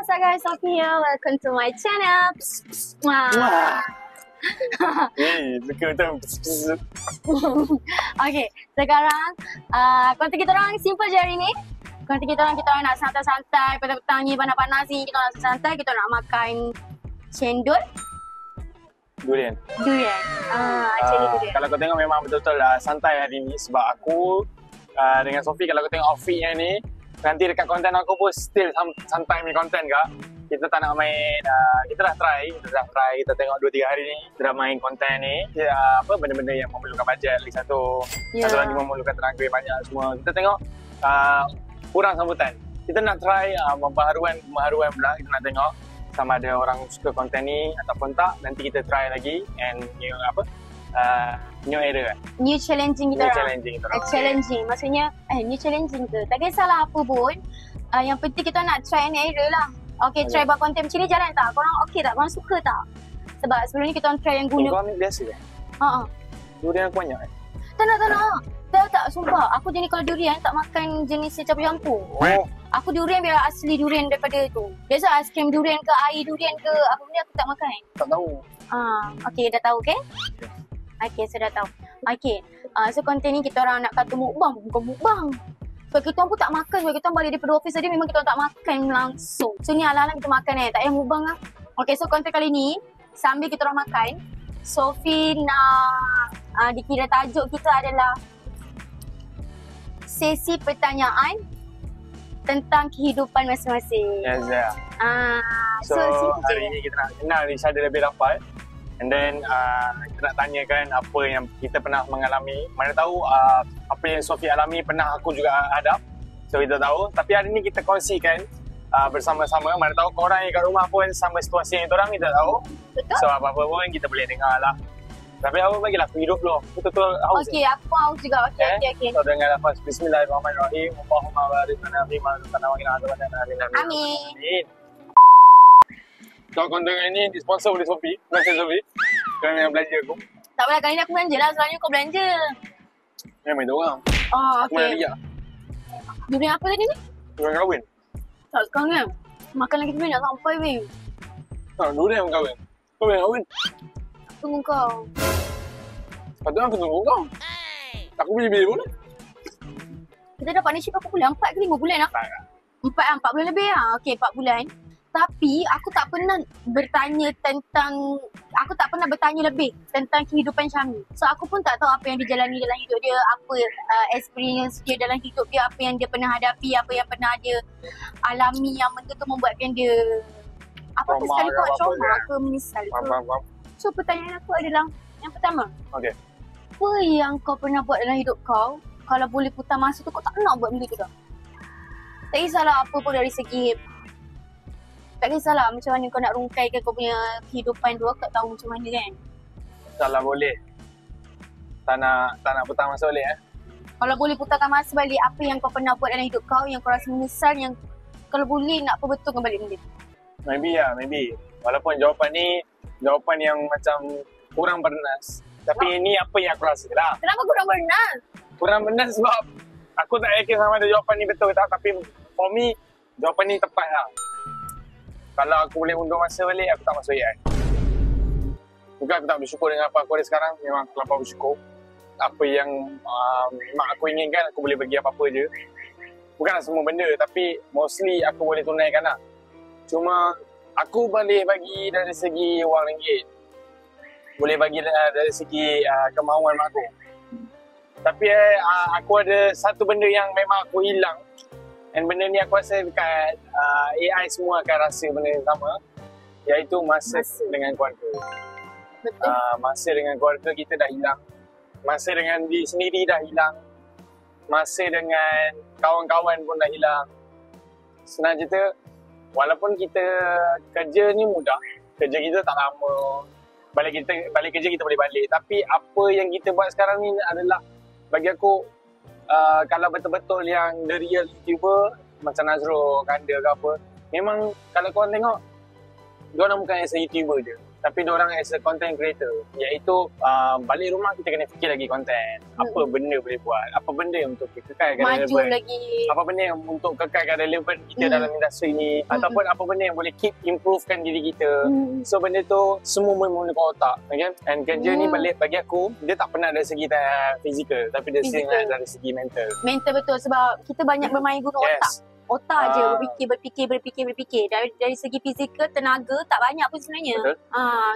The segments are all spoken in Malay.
what's up guys, Sophie here. Welcome to my channel. Wah. Suka betul. Okay, sekarang konten kita orang simple je hari ni. Konten kita orang nak santai-santai, petang-petang ni panas-panas ni, kita nak santai, kita nak makan cendol. Durian. Actually durian. Kalau kau tengok memang betul-betul santai hari ni sebab aku dengan Sophie, kalau kau tengok outfit yang ni, nanti dekat konten aku pun still santai main konten kak. Kita tak nak main, kita dah try, kita tengok 2-3 hari ni, kita dah main konten ni. Apa benda-benda yang memerlukan bajet, lagi satu lagi memerlukan tenaga yang banyak semua. Kita tengok kurang sambutan. Kita nak try pembaharuan pula, kita nak tengok sama ada orang suka konten ni ataupun tak. Nanti kita try lagi and new era kan? New challenging kita orang. Challenging. Maksudnya new challenging ke? Tak kisahlah apa pun. Yang penting kita nak try new era lah. Okay, try buat konten macam ni jalan tak? Korang okay tak? Korang suka tak? Sebab sebelum ni kita orang try yang guna. Korang ni biasa kan? Durian aku banyak kan? Tak nak. Tak, sumpah. Aku jenis kalau durian tak makan jenis campur-campur. Aku durian biar asli durian daripada tu. Biasa aiskrim durian ke, air durian ke, apa benda aku tak makan. Tak tahu. Okay, dah tahu okay? Okay, saya dah tahu. Okay, so konten ni kita orang nak kata mukbang, bukan mukbang. Sebab kita orang pun tak makan, sebab kita orang balik daripada office tadi memang kita orang tak makan langsung. So ni ala-ala kita makan tak payah mukbang lah. Okay, so konten kali ni, sambil kita orang makan, Sophie nak dikira tajuk kita adalah sesi pertanyaan tentang kehidupan masing-masing. Yes, yeah. So hari ni kita nak kenal each other lebih rapat. And then kita nak tanyakan apa yang kita pernah mengalami. Mana tahu apa yang Sophie alami pernah aku juga hadap. So kita tahu. Tapi hari ni kita kongsikan bersama-sama. Mana tahu korang yang kat rumah pun sama situasi yang korang, kita tahu. Betul. So apa-apa pun kita boleh dengar lah. Tapi apa bagilah aku hidup dulu. Betul-betul haus. Okay, aku haus juga. Okay. So dengar lafaz Bismillahirrahmanirrahim. Allahumma barik lana fi ma razaqtana wa qina adzabannar. Amin. So konten ini disponsor oleh Sophie. Terima kasih Sophie kerana yang belanja aku. Tak apalah, kali ni aku belanja lah. Selalunya kau belanja. Memang itu orang. Aku Okay. nak lihat. Durian apa tadi ni? Durian kahwin. Tak sekarang kan? Makan lagi tu nak sampai weh. Durian yang kahwin. Kau yang kahwin. Tunggu kau. Patut aku tunggu kau. Aku pilih-pilih pun. Kita dah partnership berapa bulan? 4 ke 5 bulan lah? 4 bulan lebih lah. Okay, 4 bulan. Tapi aku tak pernah bertanya lebih tentang kehidupan Syami. So aku pun tak tahu apa yang dijalani dalam hidup dia, apa experience dia dalam hidup dia, apa yang dia pernah hadapi, apa yang pernah dia alami yang benda tu membuatkan dia apa-apa sekali buat trauma ke menyesal ke. So pertanyaan aku adalah yang pertama. Okay. Apa yang kau pernah buat dalam hidup kau, kalau boleh putar masa tu kau tak nak buat benda tu dah? Tak kisahlah apa pun dari segi, tak kisahlah macam mana kau nak rungkaikan kau punya kehidupan tu, aku tak tahu macam mana kan. Kalau boleh. Tak nak putar masa boleh Kalau boleh putarkan masa balik, apa yang kau pernah buat dalam hidup kau yang kau rasa menyesal, yang kalau boleh nak perbetulkan balik benda tu? Maybe. Walaupun jawapan ni jawapan yang macam kurang bernas. Tapi ini apa yang aku rasa lah. Kenapa kurang bernas? Kurang bernas sebab aku tak yakin sama ada jawapan ni betul tak. Tapi for me, jawapan ni tepat lah. Kalau aku boleh undur masa balik, aku tak masuk AI. Bukan aku tak bersyukur dengan apa aku ada sekarang. Memang aku terlampau bersyukur. Apa yang mak aku inginkan, aku boleh bagi apa-apa je. Bukanlah semua benda, tapi mostly aku boleh tunaikan lah. Cuma aku boleh bagi dari segi wang ringgit. Boleh bagi dari segi kemahuan mak aku. Tapi aku ada satu benda yang memang aku hilang. Dan benda ni aku rasa dekat AI semua akan rasa benda yang sama. Iaitu masa dengan keluarga. Betul. Masa dengan keluarga kita dah hilang. Masa dengan diri sendiri dah hilang. Masa dengan kawan-kawan pun dah hilang. Senang cerita, walaupun kita kerja ni mudah. Kerja kita tak lama. Balik kerja kita boleh balik. Tapi apa yang kita buat sekarang ni adalah, bagi aku, kalau betul-betul yang the real YouTuber macam Nazro, Kanda ke apa, memang kalau korang tengok, diorang bukan as a YouTuber je. Tapi diorang as a content creator, iaitu balik rumah kita kena fikir lagi content. Apa benda boleh buat, apa benda yang untuk kekalkan Maju relevan, lagi. apa benda yang untuk kekalkan relevan kita dalam industri ni, ataupun apa benda yang boleh keep improvekan diri kita. So benda tu semua menggunakan otak, okay? And kerja ni bagi aku, dia tak pernah dari segi fizikal, tapi dia dari segi mental. Mental betul, sebab kita banyak bermain guna otak. Otak je berfikir. Dari segi fizikal, tenaga tak banyak pun sebenarnya. Betul.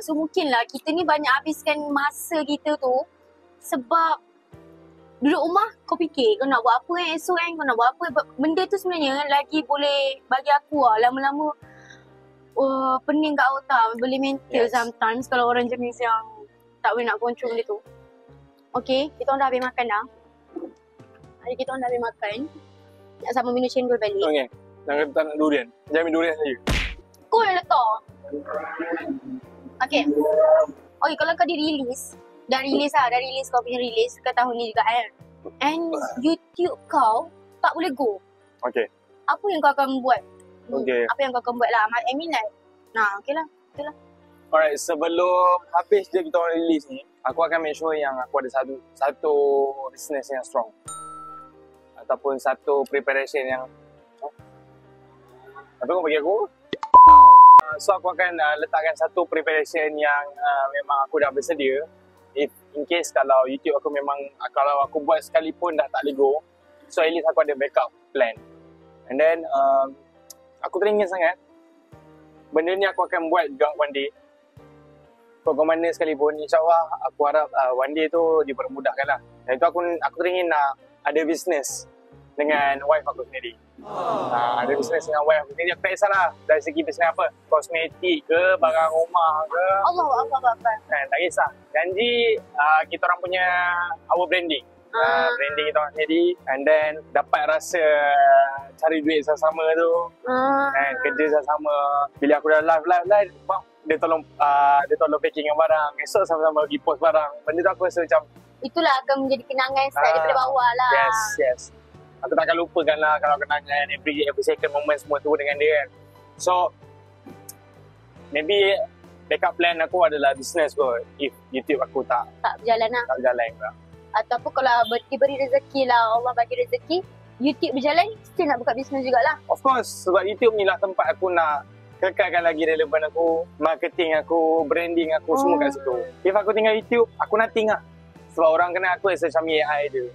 So mungkinlah kita ni banyak habiskan masa kita tu sebab duduk rumah kau fikir kau nak buat apa esok kau nak buat apa. Benda tu sebenarnya lagi boleh bagi aku lama-lama pening kat otak, boleh mental sometimes kalau orang jenis yang tak boleh nak control benda tu. Okay, kita orang dah habis makan dah. Hari kita orang dah habis makan. Nak sama minum cendol balik. Okay. Nak tak nak durian. Jangan ambil durian saja. Kau yang letak. Okay. Okay, kalau kau dah rilis kau punya rilis ke tahun ni juga kan. And YouTube kau tak boleh go. Okay. Apa yang kau akan buat? Okay. Apa yang kau akan buat lah. I mean like, okay lah. Alright, sebelum habis je kita orang release ni, aku akan make sure yang aku ada satu business yang strong. Ataupun satu preparation yang apa kau bagi aku? So aku akan letakkan satu preparation yang memang aku dah bersedia. If in case kalau YouTube aku memang kalau aku buat sekalipun dah tak lego, so at least aku ada backup plan. And then aku teringin sangat benda ni aku akan buat juga one day. Kau mana sekalipun, insyaAllah aku harap one day tu dipermudahkan lah. Dan itu aku teringin nak ada business dengan wife aku sendiri. Ada business dengan wife aku sendiri. Aku tak kisahlah dari segi business apa. Kosmetik ke, barang rumah ke. Allah. Tak kisah. Janji kita orang punya our branding. Branding kita orang sendiri. And then dapat rasa cari duit sama-sama tu. Kerja sama-sama. Bila aku dah live, dia tolong packing barang. Esok sama-sama pergi post barang. Benda tu aku rasa macam itulah akan menjadi kenangan daripada bawah lah. Yes. Aku takkan lupakan lah kalau kenangan every second moment semua tu dengan dia kan. So, maybe backup plan aku adalah business kot. If YouTube aku tak berjalan lah. Tak berjalan lah. Ataupun kalau diberi rezeki lah, Allah bagi rezeki, YouTube berjalan, still nak buka business jugalah. Of course, sebab YouTube ni lah tempat aku nak kekalkan lagi relevan aku, marketing aku, branding aku, semua kat situ. If aku tinggal YouTube, aku nothing lah. Sebab orang kenal aku as a Syami AI je.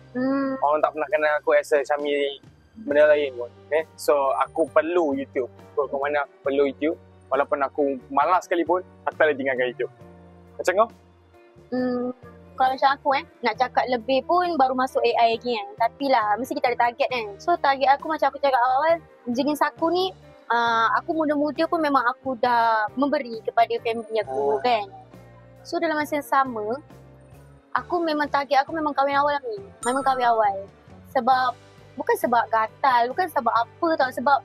Orang tak pernah kenal aku as a Syami benda lain pun. Okay? So, aku perlu YouTube. So, ke mana aku perlu YouTube. Walaupun aku malas sekalipun, aku tak boleh tinggalkan YouTube. Macam kau? Kalau macam aku nak cakap lebih pun baru masuk AI lagi kan. Tapi lah, mesti kita ada target kan. So, target aku macam aku cakap awal, jenis aku ni, aku muda-muda pun memang aku dah memberi kepada family aku kan. So, dalam masa yang sama, target aku memang kahwin awal ni. Memang kahwin awal. Sebab, bukan sebab gatal, bukan sebab apa tau. Sebab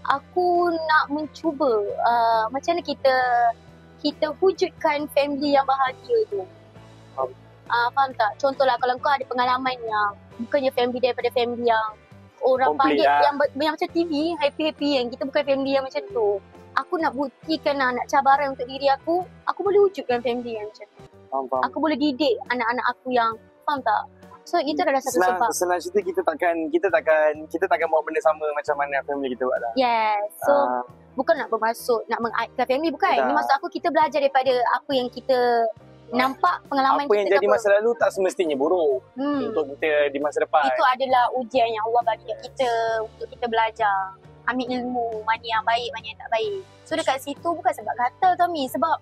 aku nak mencuba macam mana kita wujudkan family yang bahagia tu. Faham tak? Contohlah kalau kau ada pengalaman yang bukannya family daripada family yang orang panggil yang macam TV, happy-happy yang kita bukan family yang macam tu. Aku nak buktikan nak cabaran untuk diri aku boleh wujudkan family yang macam tu. Faham. Aku boleh didik anak-anak aku yang, faham tak? So itu adalah satu sebab. Senang cerita kita takkan buat benda sama macam mana family kita buat lah. Yes. So bukan nak bermaksud nak mengaitkan family, bukan. Ini maksud aku kita belajar daripada apa yang kita nampak, pengalaman apa yang jadi masa lalu tak semestinya buruk untuk kita di masa depan. Itu adalah ujian yang Allah bagi kita untuk kita belajar, ambil ilmu mana yang baik, mana yang tak baik. So dekat situ bukan sebab gatal Tommy, sebab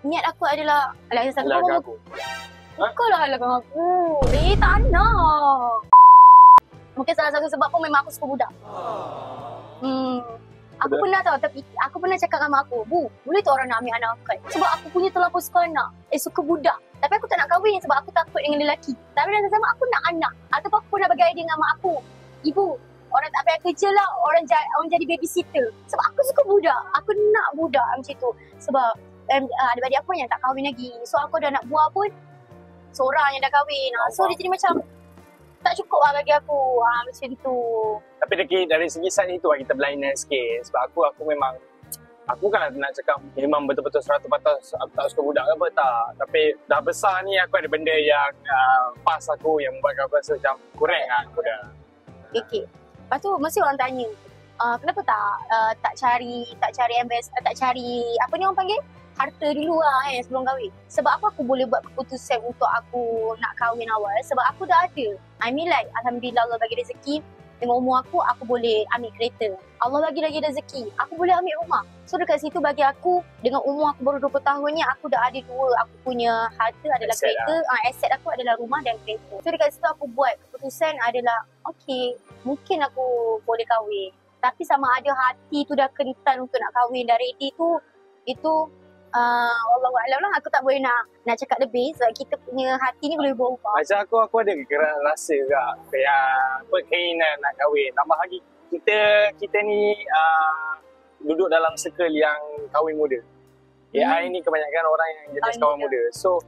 niat aku adalah halakkan aku. Kau lah halakkan aku. Tak nak. Mungkin salah satu sebab pun memang aku suka budak. Aku pernah tahu, tapi aku pernah cakap dengan mak aku, Bu, boleh tak orang nak ambil anak aku kan? Sebab aku punya terlalu suka anak. Suka budak. Tapi aku tak nak kahwin sebab aku takut dengan lelaki. Tapi dalam sama aku nak anak. Ataupun aku pernah bagi idea dengan mak aku, Ibu, orang tak payah kerja lah, orang jadi babysitter. Sebab aku suka budak. Aku nak budak macam tu. Sebab adik-adik aku yang tak kahwin lagi. So aku dah nak buat pun seorang yang dah kahwin. So dia jadi macam tak cukup lah bagi aku. Macam tu. Tapi dari segi side itu kita berlainan sikit. Sebab aku memang Aku kan nak cakap memang betul-betul 100% aku tak suka budak ke apa, tak. Tapi dah besar ni aku ada benda yang pas aku yang membuatkan aku rasa macam kurang lah aku dah. Okay. Lepas tu mesti orang tanya, kenapa tak cari ambas, tak cari apa ni orang panggil? Harta dulu lah sebelum kahwin. Sebab apa aku boleh buat keputusan untuk aku nak kahwin awal? Sebab aku dah ada. I mean like alhamdulillah Allah bagi rezeki. Dengan umur aku boleh ambil kereta. Allah bagi lagi rezeki, aku boleh ambil rumah. So dekat situ bagi aku, dengan umur aku baru 20 tahun ni, aku dah ada dua. Aku punya harta adalah Asset kereta, aset aku adalah rumah dan kereta. So dekat situ aku buat keputusan adalah, okay, mungkin aku boleh kahwin. Tapi sama ada hati tu dah kental untuk nak kahwin, dah ready tu, itu Wallahualam lah, aku tak boleh nak cakap lebih sebab kita punya hati ni boleh berubah. Macam aku ada rasa juga kayak apa keinginan nak kahwin. Tambah lagi kita ni duduk dalam circle yang kahwin muda. AI ni kebanyakan orang yang jenis kahwin muda. So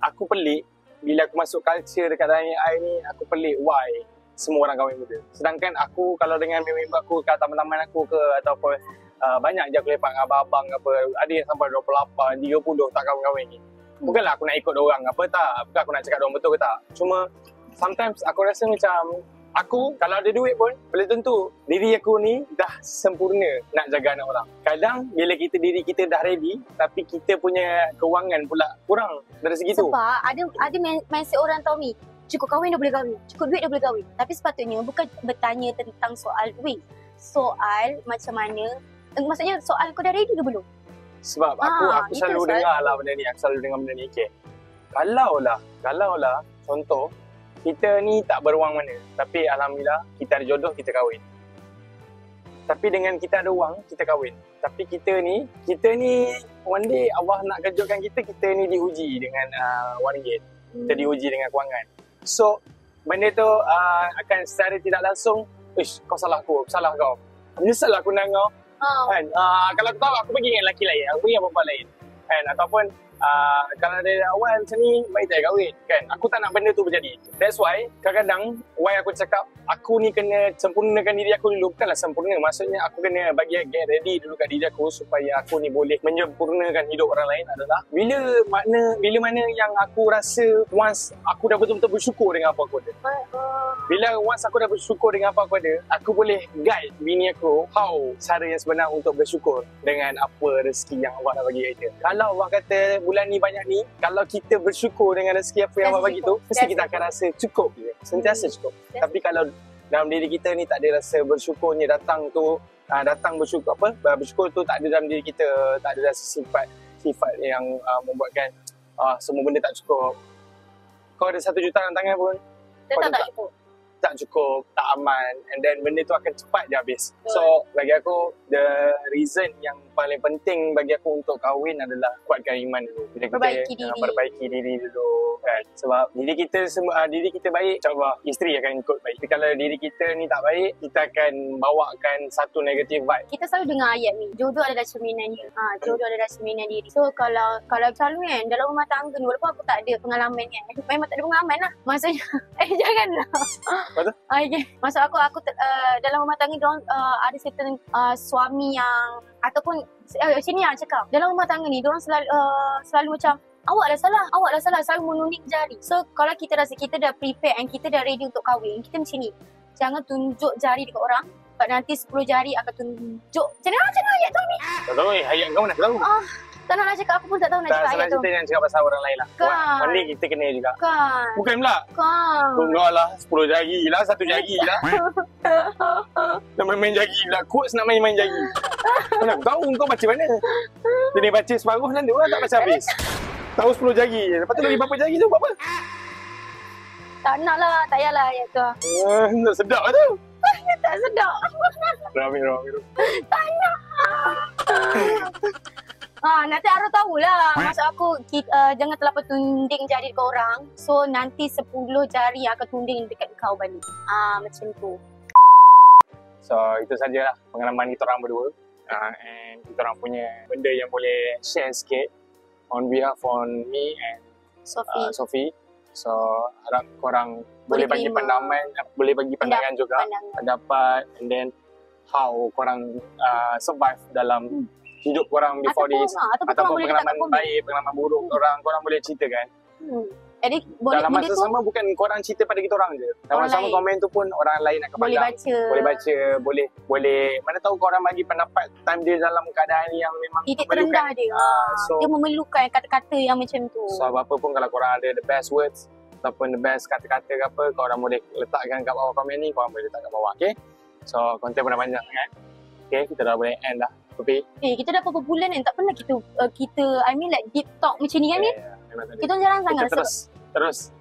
aku pelik bila aku masuk culture dekat dalam AI ni, aku pelik why semua orang kahwin muda. Sedangkan aku kalau dengan member aku kat teman-teman aku ke ataupun banyak je aku lepak dengan abang-abang apa, ada yang sampai 28, 30 tak kahwin-kahwin ni. Bukanlah aku nak ikut diorang apa tak, bukan aku nak cakap diorang betul ke tak. Cuma sometimes aku rasa macam aku kalau ada duit pun belum tentu diri aku ni dah sempurna nak jaga anak orang. Kadang bila diri kita dah ready tapi kita punya kewangan pula kurang dari segi tu. Sebab ada mindset orang tahu ni, cukup kahwin dah boleh kahwin, cukup duit dah boleh kahwin. Tapi sepatutnya bukan bertanya tentang soal duit. Soal macam mana, maksudnya soal kau dah ready ke belum? Sebab aku selalu dengar lah benda ni. Aku selalu dengar benda ni. Okay. Kalau lah contoh kita ni tak beruang mana, tapi alhamdulillah kita ada jodoh, kita kahwin. Tapi dengan kita ada wang, kita kahwin. Tapi kita ni one day Allah nak kejutkan kita ni diuji dengan wang ringgit. Kita diuji dengan kewangan. So benda tu akan secara tidak langsung, kau salah aku salah kau. Menyesal aku nak kau. Kan? Kalau aku tahu aku pergi dengan lelaki lain, aku pergi dengan perempuan lain. Kan? Ataupun kalau dari awal macam ni, baik tak kahwin. Kan? Aku tak nak benda tu berjadi. That's why kadang-kadang why aku cakap aku ni kena sempurnakan diri aku dulu. Bukanlah sempurna, maksudnya aku kena bagi get ready dulu kat diri aku supaya aku ni boleh menyempurnakan hidup orang lain adalah bila mana yang aku rasa once aku dah betul-betul bersyukur dengan apa aku ada. Bila once aku dah bersyukur dengan apa aku ada, aku boleh guide bini aku how cara yang sebenar untuk bersyukur dengan apa rezeki yang Allah dah bagi kita. Kalau Allah kata bulan ni banyak ni, kalau kita bersyukur dengan rezeki apa yang Allah bagi tu, mesti kita akan rasa cukup je. Sentiasa cukup. Tapi kalau dalam diri kita ni tak ada rasa bersyukurnya datang bersyukur bersyukur tu tak ada dalam diri kita, tak ada rasa sifat yang membuatkan semua benda tak cukup. Kau ada 1 juta dalam tangan pun tak cukup, tak aman, and then benda tu akan cepat je habis. So bagi aku the reason yang paling penting bagi aku untuk kahwin adalah kuatkan iman dulu. Bila kita perbaiki diri dulu kan. Sebab diri kita baik, insya-Allah isteri akan ikut baik. Tapi kalau diri kita ni tak baik, kita akan bawakan satu negative vibe. Kita selalu dengar ayat ni, jodoh adalah cerminan diri. Jodoh adalah cerminan diri. So kalau selalu kan dalam rumah tangga ni, walaupun aku tak ada pengalaman kan, memang tak ada pengalaman lah. Maksudnya janganlah. Betul? Okay. Maksud aku dalam rumah tangga diorang ada certain suami yang ataupun sini lah cakap, dalam rumah tangga ni diorang selalu macam awak dah salah, selalu menunjuk jari. So kalau kita rasa kita dah prepare and kita dah ready untuk kahwin, kita macam ni, jangan tunjuk jari dekat orang, sebab nanti 10 jari akan tunjuk. Macam mana ayat tu ni? Tak tahu ayat kau nak tahu. Tak nak cakap, aku pun tak tahu nak cakap ayat tu. Kita jangan cakap pasal orang lain lah. Kan. One day kita kena juga. Kan. Bukan pula. Kan. Tunggu lah, 10 jari lah, 1 jari lah. Nak main jari pula. Quotes nak main jari. Mana tahu kau baca mana? Dia baca separuh nanti orang tak baca habis. Tahu 10 jari. Lepas tu lagi berapa jari tu buat apa? Tak nak lah, tak payahlah ayat tu. Tak sedap lah tu. Tak sedap. Ramai. Tak nak. Nanti Arul tahulah. Maksud aku, jangan terlalu tunding jari dekat orang. So, nanti 10 jari akan tunding dekat kau balik. Macam tu. So, itu sajalah pengalaman kita orang berdua. And kita orang punya benda yang boleh share sikit on behalf on me and Sophie. So, harap korang boleh bagi pandangan juga. Pendapat, and then how korang survive dalam hidup korang before this. Ataupun Ataupun boleh pengalaman letak kat komen. baik, pengalaman buruk korang boleh ceritakan. Jadi boleh Dalam benda masa tu sama bukan korang cerita pada kita orang je. Dalam Orang masa sama lain. komen tu pun orang lain akan boleh pandang. baca. Boleh mana tahu korang bagi pendapat time dia dalam keadaan yang memang Titik terendah dia. So Dia memerlukan kata-kata yang macam tu. so apa pun kalau korang ada the best words ataupun the best kata-kata ke apa, korang boleh letakkan kat bawah komen ni, korang boleh letak kat bawah, okay? So konten pun dah banyak sangat. Okay, kita dah boleh end dah. Tapi Kita dah berapa bulan kan tak pernah kita I mean like deep talk macam ni kan ni. memang tak ada. Kita jarang sangat Kita terus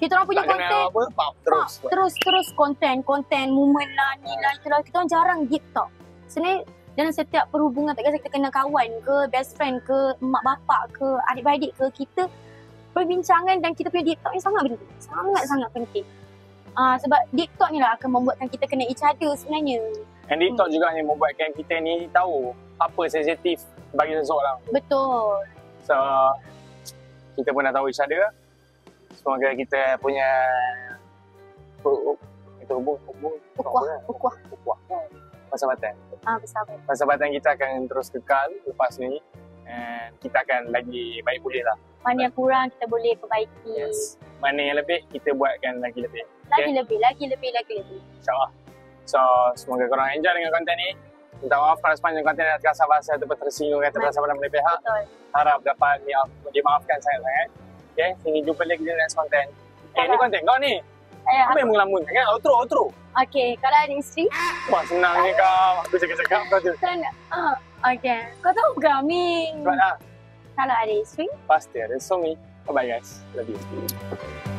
kita orang punya tak kena konten apa, pop, terus. terus konten moment lah ni lah itulah, kita orang jarang deep talk. Sebenarnya dalam setiap perhubungan, tak kisah kita kena kawan ke, best friend ke, mak bapak ke, adik-beradik ke, kita perbincangan dan kita punya deep talk ni sangat penting. Sangat-sangat penting. Sebab deep talk ni lah akan membuatkan kita kena each other sebenarnya. And deep talk juga yang membuatkan kita ni tahu apa sensitif bagi seseorang. Betul. So kita pun dah tahu each other. Semoga kita punya Ukuah. persahabatan. Bersahabat. Persahabatan kita akan terus kekal lepas ni. And kita akan lagi baik pulih lah. Mana yang kurang kita boleh perbaiki. Yes. Mana yang lebih kita buatkan lagi lebih. Lagi lebih. InsyaAllah. So semoga korang enjoy dengan konten ni. Minta maaf kalau sepanjang konten ada terkasar bahasa ataupun tersinggung kata bahasa pada belah pihak. Betul. Harap dapat dimaafkan sangat-sangat. Okay, sini jumpa lagi di next konten. Ini konten kau ni. Apa yang mengelamun kan? Outro. Okay, kalau ada isteri, Wah senang ni kau. Aku cakap kau tu. kan, okay. Kau tahu ke Amin? Sebab lah. Kalau ada isteri, Pasti ada suami. Bye-bye guys. Love you.